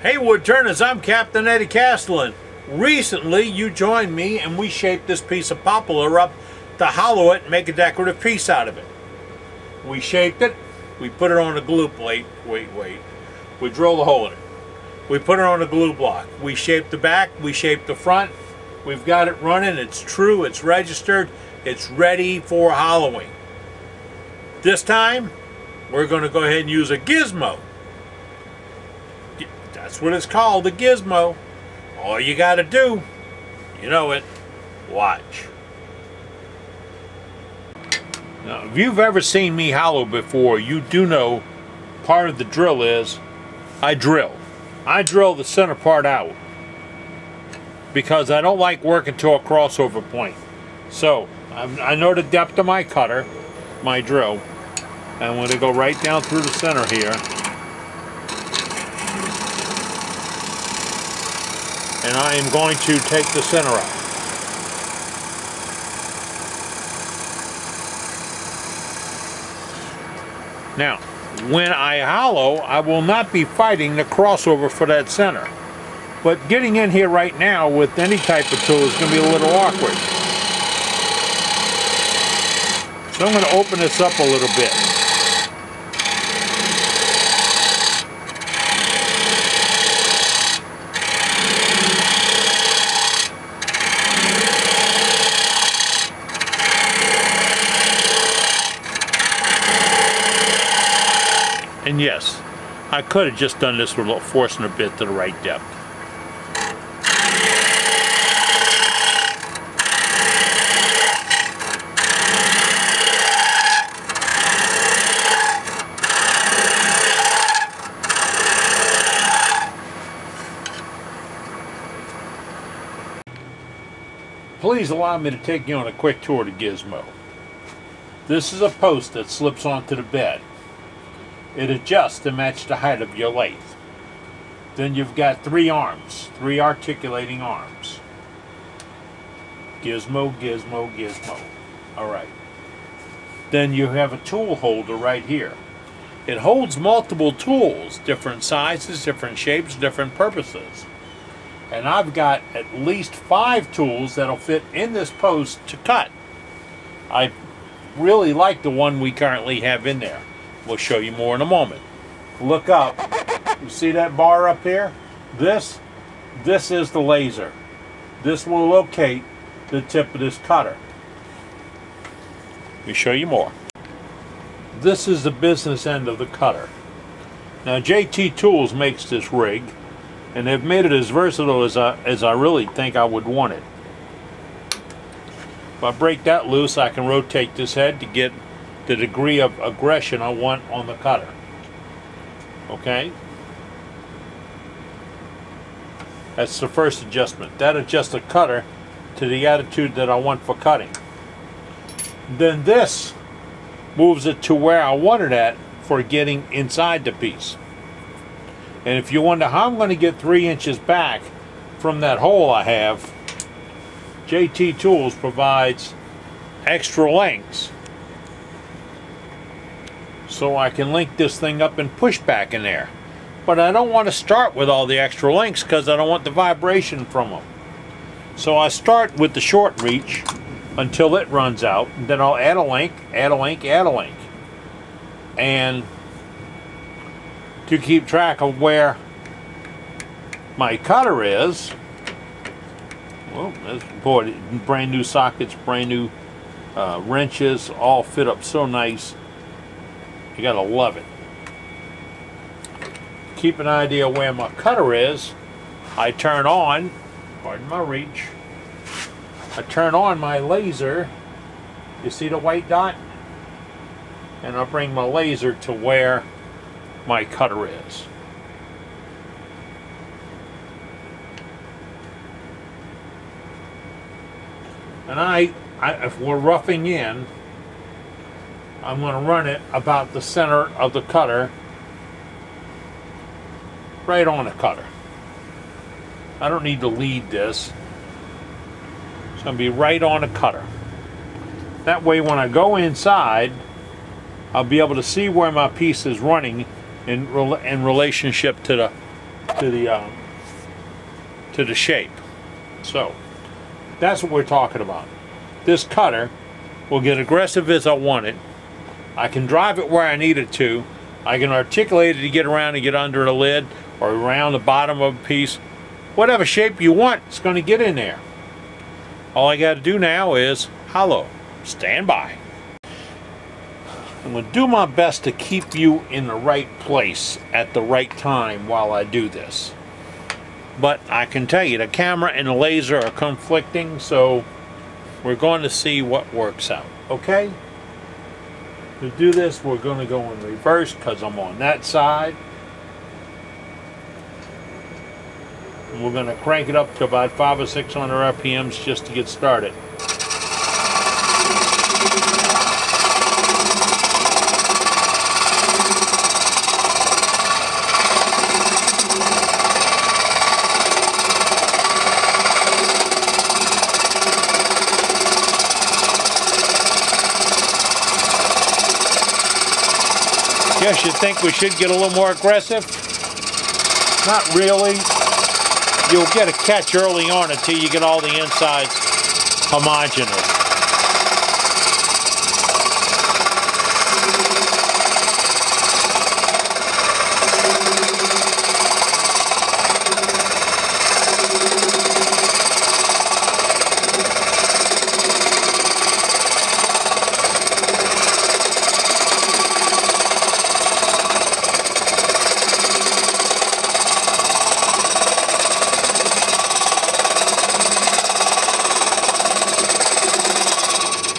Hey Woodturners, I'm Captain Eddie Castellan. Recently you joined me and we shaped this piece of poplar up to hollow it and make a decorative piece out of it. We shaped it, we put it on a glue plate, wait, we drilled a hole in it. We put it on a glue block. We shaped the back, we shaped the front, we've got it running, it's true, it's registered, it's ready for hollowing. This time, we're going to go ahead and use a gizmo. That's what it's called, a gizmo. All you got to do, you know it, watch. Now, if you've ever seen me hollow before, you do know part of the drill is I drill. I drill the center part out because I don't like working to a crossover point. So, I know the depth of my cutter, my drill. I'm going to go right down through the center here. And I am going to take the center out. Now, when I hollow, I will not be fighting the crossover for that center. But getting in here right now with any type of tool is going to be a little awkward. So I'm going to open this up a little bit. And yes, I could have just done this without forcing a bit to the right depth. Please allow me to take you on a quick tour of the gizmo. This is a post that slips onto the bed. It adjusts to match the height of your lathe. Then you've got three arms, three articulating arms. Gizmo, gizmo, gizmo. Alright. Then you have a tool holder right here. It holds multiple tools, different sizes, different shapes, different purposes. And I've got at least 5 tools that'll fit in this post to cut. I really like the one we currently have in there. We'll show you more in a moment. Look up. You see that bar up here? This is the laser. This will locate the tip of this cutter. Let me show you more. This is the business end of the cutter. Now JT Tools makes this rig, and they've made it as versatile as I really think I would want it. If I break that loose, I can rotate this head to get the degree of aggression I want on the cutter. Okay? That's the first adjustment. That adjusts the cutter to the attitude that I want for cutting. Then this moves it to where I want it at for getting inside the piece. And if you wonder how I'm going to get 3 inches back from that hole I have, JT Tools provides extra lengths so I can link this thing up and push back in there. But I don't want to start with all the extra links because I don't want the vibration from them. So I start with the short reach until it runs out, and then I'll add a link, add a link, add a link. And to keep track of where my cutter is, well, boy, brand new sockets, brand new wrenches, all fit up so nice. You gotta love it. Keep an idea where my cutter is. I turn on, pardon my reach, I turn on my laser. You see the white dot? And I'll bring my laser to where my cutter is. And if we're roughing in, I'm going to run it about the center of the cutter, right on the cutter. I don't need to lead this. It's going to be right on the cutter. That way when I go inside, I'll be able to see where my piece is running in relationship to the to the shape. So that's what we're talking about. This cutter will get aggressive as I want it. I can drive it where I need it to. I can articulate it to get around and get under the lid or around the bottom of a piece. Whatever shape you want, it's going to get in there. All I got to do now is hollow. Stand by. I'm going to do my best to keep you in the right place at the right time while I do this. But I can tell you the camera and the laser are conflicting, so we're going to see what works out. Okay? To do this, we're going to go in reverse because I'm on that side. And we're going to crank it up to about 500 or 600 RPMs just to get started. Yes, you think we should get a little more aggressive? Not really. You'll get a catch early on until you get all the insides homogeneous.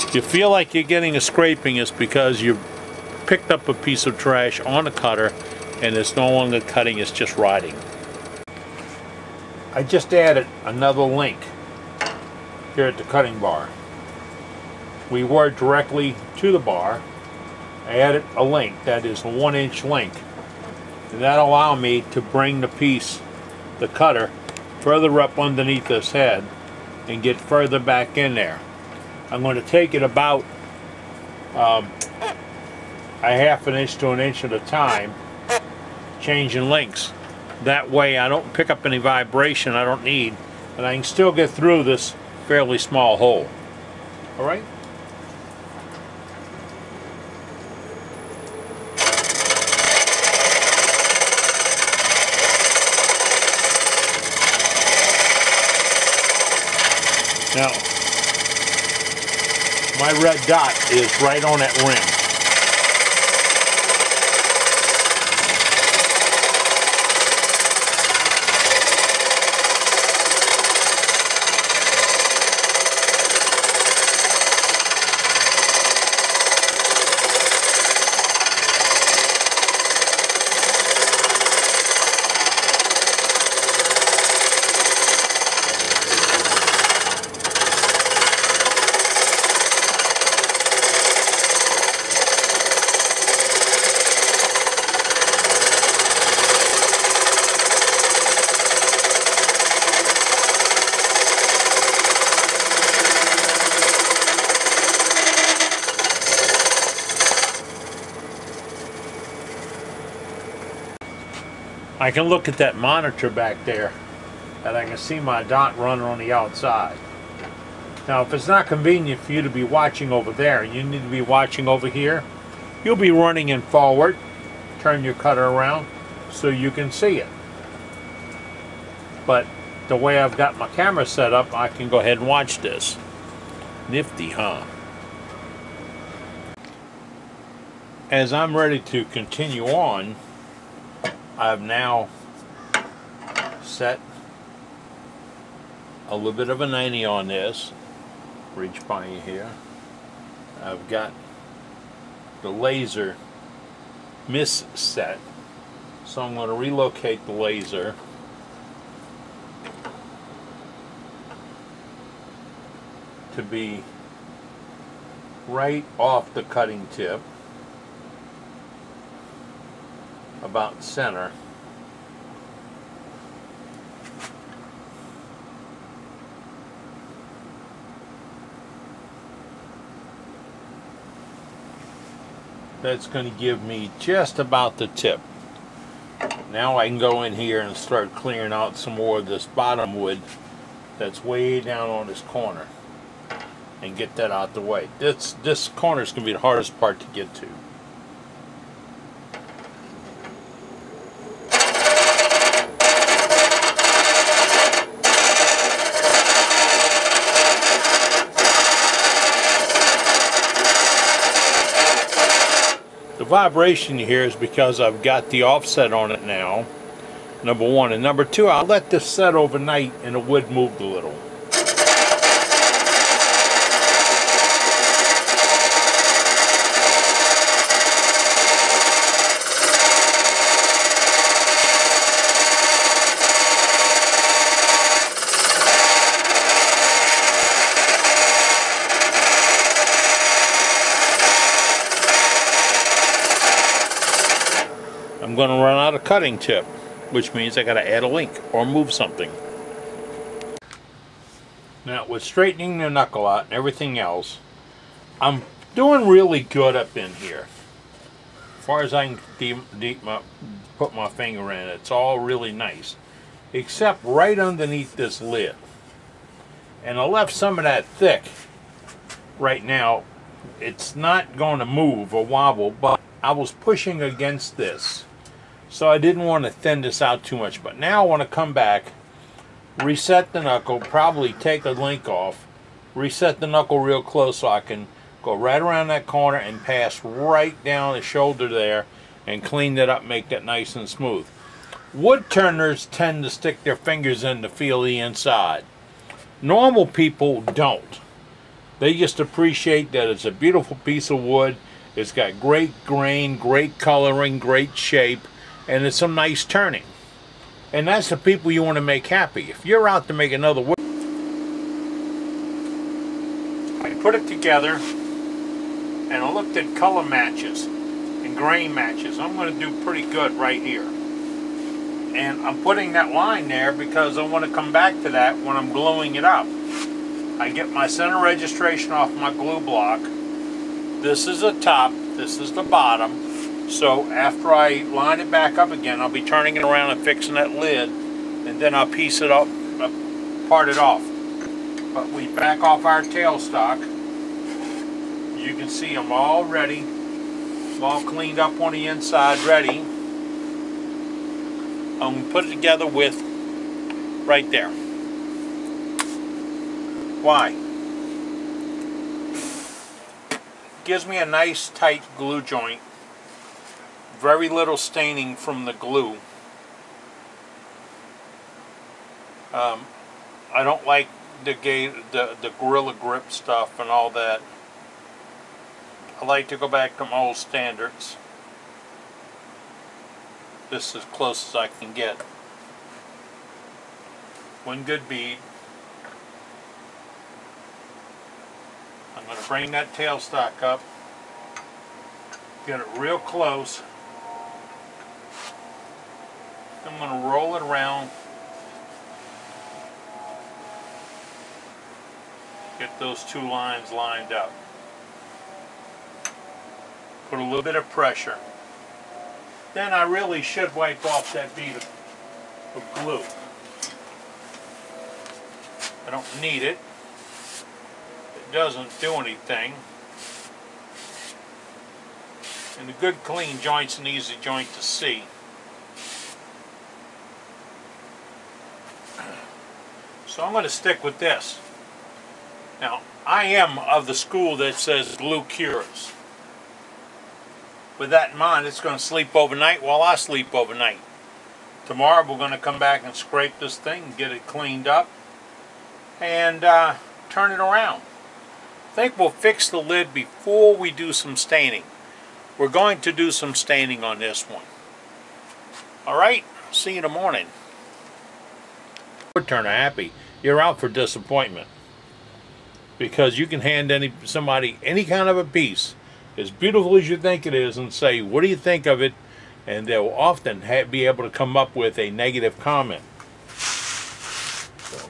If you feel like you're getting a scraping, it's because you picked up a piece of trash on the cutter and it's no longer cutting, it's just riding. I just added another link here at the cutting bar. We were directly to the bar. I added a link that is a 1-inch link. And that'll allow me to bring the piece, the cutter, further up underneath this head and get further back in there. I'm going to take it about a ½ inch to 1 inch at a time, changing lengths. That way I don't pick up any vibration I don't need, and I can still get through this fairly small hole. All right? Now, my red dot is right on that rim. I can look at that monitor back there and I can see my dot running on the outside. Now if it's not convenient for you to be watching over there and you need to be watching over here, you'll be running in forward, turn your cutter around so you can see it. But the way I've got my camera set up, I can go ahead and watch this. Nifty, huh? As I'm ready to continue on, I've now set a little bit of a 90 on this. Reach by you here. I've got the laser misset, so I'm going to relocate the laser to be right off the cutting tip, about center. That's going to give me just about the tip. Now I can go in here and start clearing out some more of this bottom wood that's way down on this corner and get that out the way. This corner is going to be the hardest part to get to. The vibration you hear is because I've got the offset on it now, number one. And number two, I'll let this set overnight and the wood moved a little. I'm going to run out of cutting tip, which means I got to add a link or move something. Now, with straightening the knuckle out and everything else, I'm doing really good up in here. As far as I can put my finger in, it's all really nice, except right underneath this lid. And I left some of that thick. Right now, it's not going to move or wobble, but I was pushing against this. So I didn't want to thin this out too much, but now I want to come back, reset the knuckle, probably take a link off, reset the knuckle real close so I can go right around that corner and pass right down the shoulder there and clean that up, make that nice and smooth. Wood turners tend to stick their fingers in to feel the inside. Normal people don't. They just appreciate that it's a beautiful piece of wood, it's got great grain, great coloring, great shape, and it's some nice turning. And that's the people you want to make happy. If you're out to make another wood, I put it together and I looked at color matches and grain matches. I'm going to do pretty good right here. And I'm putting that line there because I want to come back to that when I'm gluing it up. I get my center registration off my glue block. This is the top, this is the bottom. So after I line it back up again, I'll be turning it around and fixing that lid, and then I'll piece it up, part it off. But we back off our tailstock. You can see I'm all ready, I'm all cleaned up on the inside, ready. I'm going to put it together with right there. Why? Gives me a nice tight glue joint. Very little staining from the glue. I don't like the Gorilla Grip stuff and all that. I like to go back to my old standards. This is as close as I can get. One good bead. I'm going to bring that tailstock up, get it real close. I'm going to roll it around, get those two lines lined up. Put a little bit of pressure. Then I really should wipe off that bead of glue. I don't need it. It doesn't do anything. And a good clean joint's an easy joint to see. So I'm going to stick with this. Now, I am of the school that says glue cures. With that in mind, it's going to sleep overnight while I sleep overnight. Tomorrow we're going to come back and scrape this thing, get it cleaned up, and turn it around. I think we'll fix the lid before we do some staining. We're going to do some staining on this one. Alright, see you in the morning. Wood turner happy. You're out for disappointment. Because you can hand somebody any kind of a piece, as beautiful as you think it is, and say, what do you think of it? And they'll often be able to come up with a negative comment. So,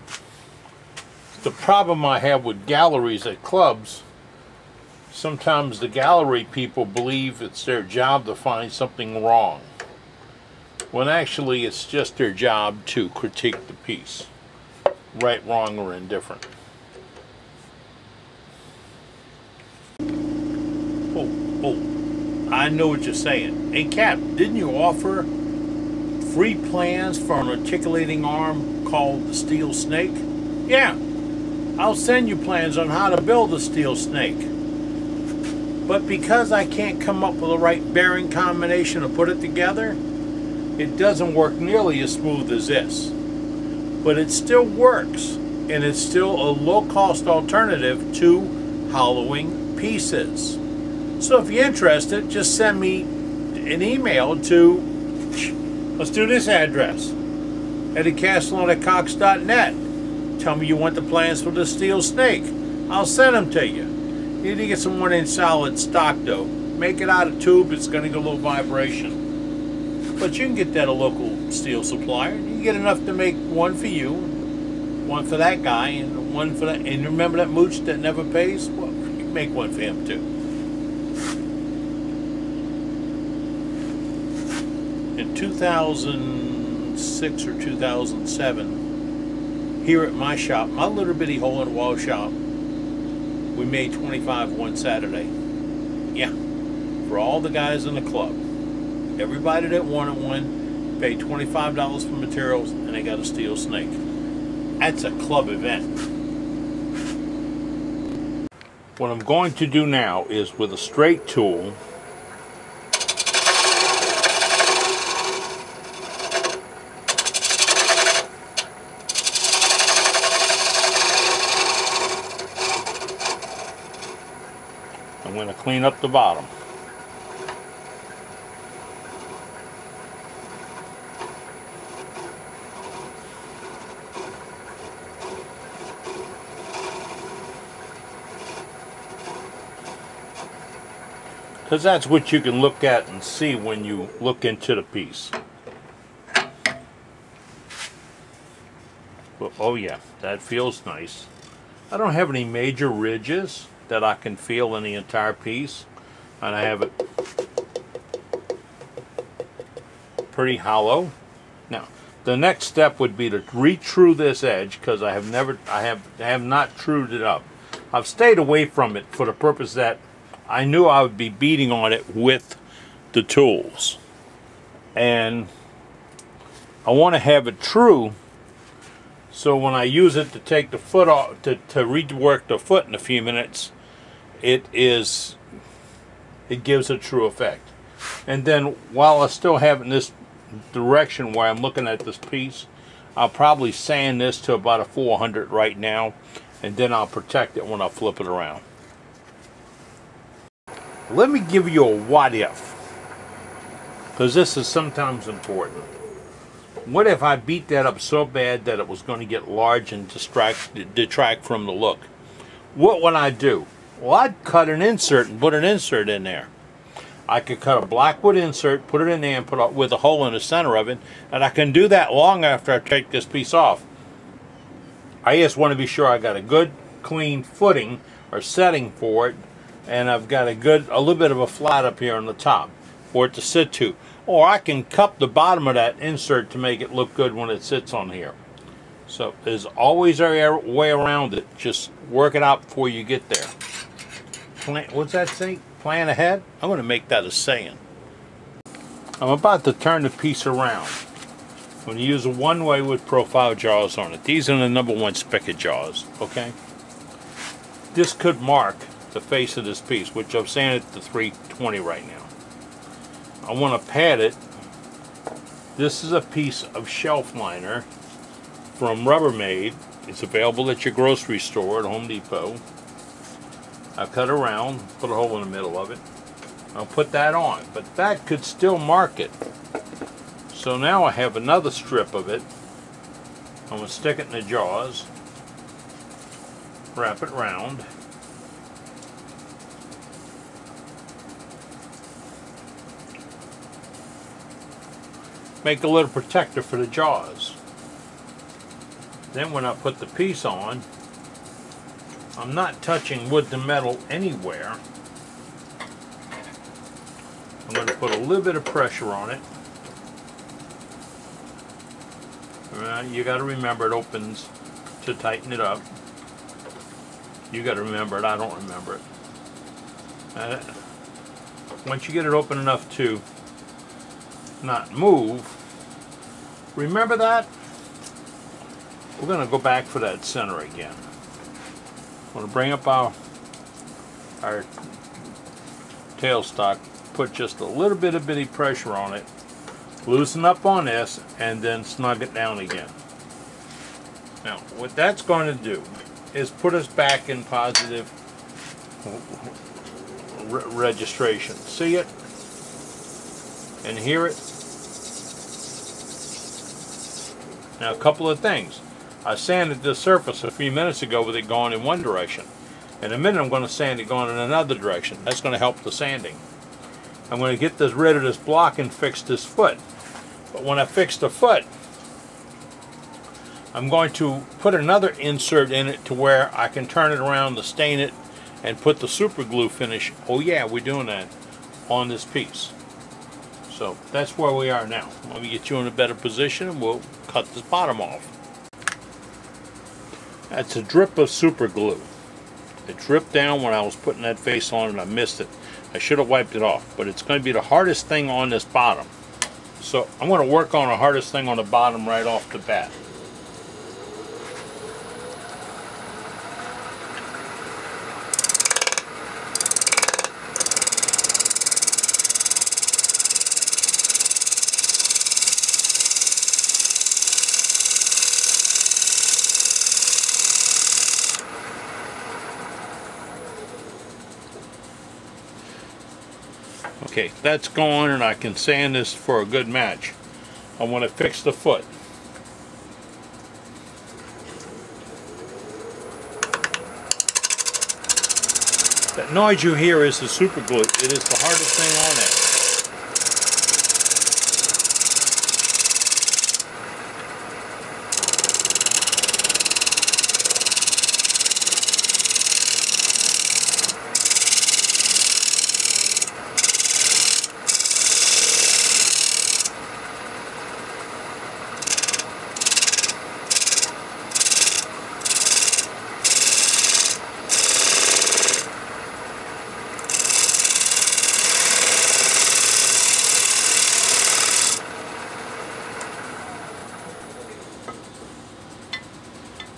the problem I have with galleries at clubs, sometimes the gallery people believe it's their job to find something wrong. when actually it's just their job to critique the piece, right, wrong, or indifferent. Oh, I know what you're saying. Hey, Cap, didn't you offer free plans for an articulating arm called the Steel Snake? Yeah, I'll send you plans on how to build a Steel Snake. But because I can't come up with the right bearing combination to put it together, it doesn't work nearly as smooth as this. But it still works, and it's still a low-cost alternative to hollowing pieces. So if you're interested, just send me an email to, let's do this address, EddieCastellan@Cox.net. Tell me you want the plans for the Steel Snake. I'll send them to you. You need to get some 1-inch solid stock though. Make it out of tube, it's going to get a little vibration. But you can get that at a local steel supplier. You can get enough to make one for you, one for that guy, and one for that. And remember that mooch that never pays? Well, you can make one for him too. In 2006 or 2007, here at my shop, my little bitty hole-in-the-wall shop, we made 25 one Saturday. Yeah, for all the guys in the club. Everybody that wanted one paid $25 for materials, and they got a Steel Snake. That's a club event. What I'm going to do now is, with a straight tool, I'm going to clean up the bottom. Because that's what you can look at and see when you look into the piece. Well, oh yeah, that feels nice. I don't have any major ridges that I can feel in the entire piece, and I have it pretty hollow. Now, the next step would be to re-true this edge, because I have not trued it up. I've stayed away from it for the purpose that I knew I would be beating on it with the tools, and I want to have it true. So when I use it to take the foot off, to rework the foot in a few minutes, it gives a true effect. And then while I still have it in this direction where I'm looking at this piece, I'll probably sand this to about a 400 right now, and then I'll protect it when I flip it around. Let me give you a what if, because this is sometimes important. What if I beat that up so bad that it was going to get large and detract from the look? What would I do? Well, I'd cut an insert and put an insert in there. I could cut a Blackwood insert, put it in there, and put it with a hole in the center of it, and I can do that long after I take this piece off. I just want to be sure I got a good, clean footing or setting for it, and I've got a little bit of a flat up here on the top for it to sit to. Or I can cup the bottom of that insert to make it look good when it sits on here. So there's always a way around it. Just work it out before you get there. What's that saying? Plan ahead? I'm going to make that a saying. I'm about to turn the piece around. I'm going to use a one-way with profile jaws on it. These are the #1 spigot jaws, okay? This could mark the face of this piece, which I'm sanding it to 320 right now. I want to pad it. This is a piece of shelf liner from Rubbermaid. It's available at your grocery store at Home Depot. I cut around, put a hole in the middle of it. I'll put that on, but that could still mark it. So now I have another strip of it. I'm going to stick it in the jaws, wrap it round. Make a little protector for the jaws. Then when I put the piece on, I'm not touching wood to metal anywhere. I'm going to put a little bit of pressure on it. You got to remember it opens to tighten it up. You got to remember it. I don't remember it. Once you get it open enough to not move, remember that. We're going to go back for that center again. I'm going to bring up our tailstock, put just a little bit of bitty pressure on it, loosen up on this, and then snug it down again. Now, what that's going to do is put us back in positive registration. See it and hear it. Now, a couple of things. I sanded this surface a few minutes ago with it going in one direction. In a minute, I'm going to sand it going in another direction. That's going to help the sanding. I'm going to get rid of this block and fix this foot. But when I fix the foot, I'm going to put another insert in it to where I can turn it around to stain it and put the super glue finish. Oh yeah, we're doing that on this piece. So that's where we are now. Let me get you in a better position and we'll cut this bottom off. That's a drip of super glue. It dripped down when I was putting that face on and I missed it. I should have wiped it off, but it's going to be the hardest thing on this bottom. So I'm going to work on the hardest thing on the bottom right off the bat. Okay, that's gone and I can sand this for a good match. I want to fix the foot. That noise you hear is the super glue. It is the hardest thing on it.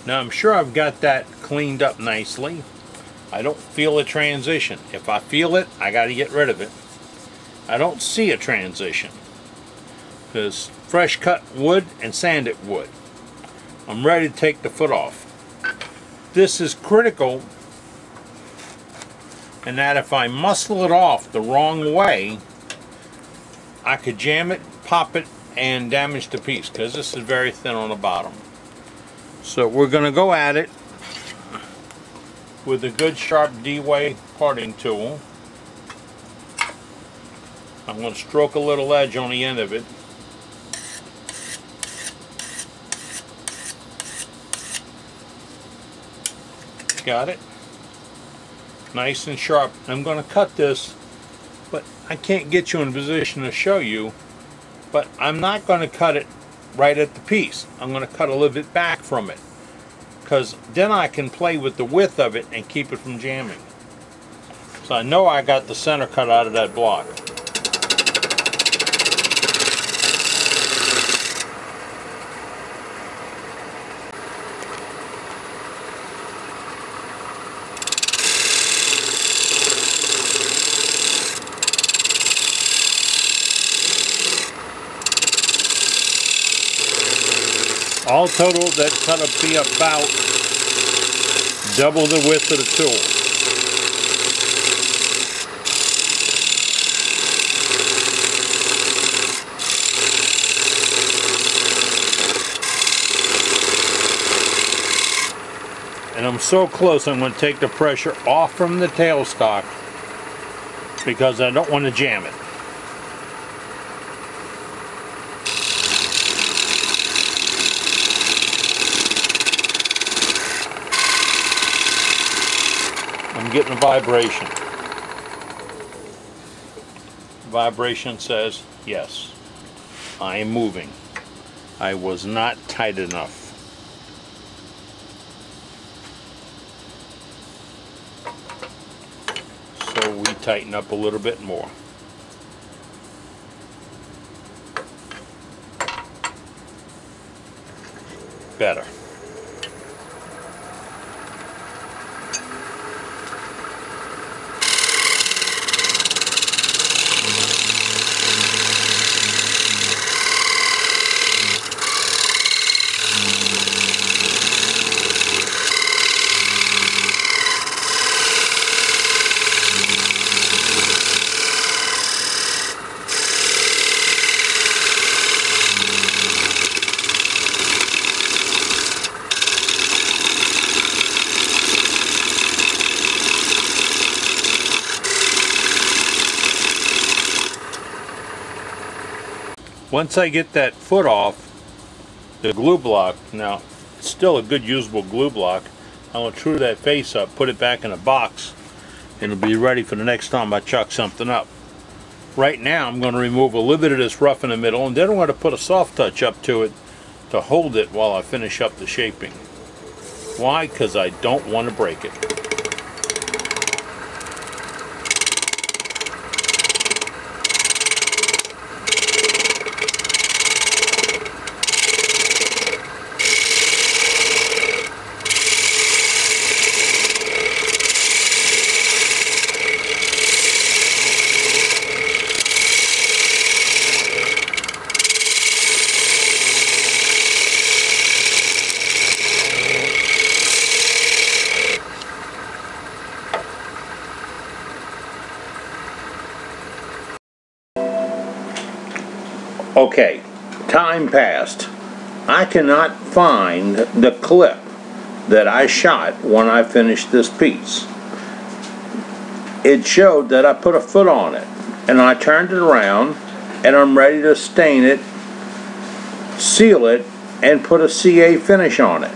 Now I'm sure I've got that cleaned up nicely. I don't feel a transition. If I feel it, I got to get rid of it. I don't see a transition because fresh cut wood and sanded wood. I'm ready to take the foot off. This is critical in that if I muscle it off the wrong way, I could jam it, pop it, and damage the piece because this is very thin on the bottom. So we're going to go at it with a good sharp D-way parting tool. I'm going to stroke a little edge on the end of it. Got it? Nice and sharp. I'm going to cut this, but I can't get you in a position to show you, but I'm not going to cut it right at the piece. I'm going to cut a little bit back from it because then I can play with the width of it and keep it from jamming. So I know I got the center cut out of that block. All total, that's going to be about double the width of the tool. And I'm so close, I'm going to take the pressure off from the tailstock because I don't want to jam it. I'm getting a vibration. Vibration says, yes, I am moving. I was not tight enough. So we tighten up a little bit more. Better. Once I get that foot off the glue block, now it's still a good usable glue block, I'm going to true that face up, put it back in a box, and it'll be ready for the next time I chuck something up. Right now I'm going to remove a little bit of this rough in the middle, and then I'm going to put a soft touch up to it to hold it while I finish up the shaping. Why? Because I don't want to break it. Okay, time passed. I cannot find the clip that I shot when I finished this piece. It showed that I put a foot on it, and I turned it around, and I'm ready to stain it, seal it, and put a CA finish on it.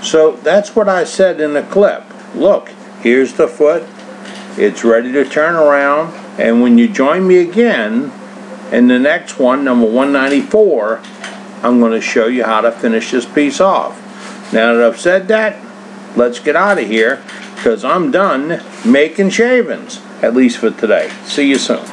So that's what I said in the clip. Look, here's the foot. It's ready to turn around, and when you join me again, in the next one, number 194, I'm going to show you how to finish this piece off. Now that I've said that, let's get out of here, because I'm done making shavings, at least for today. See you soon.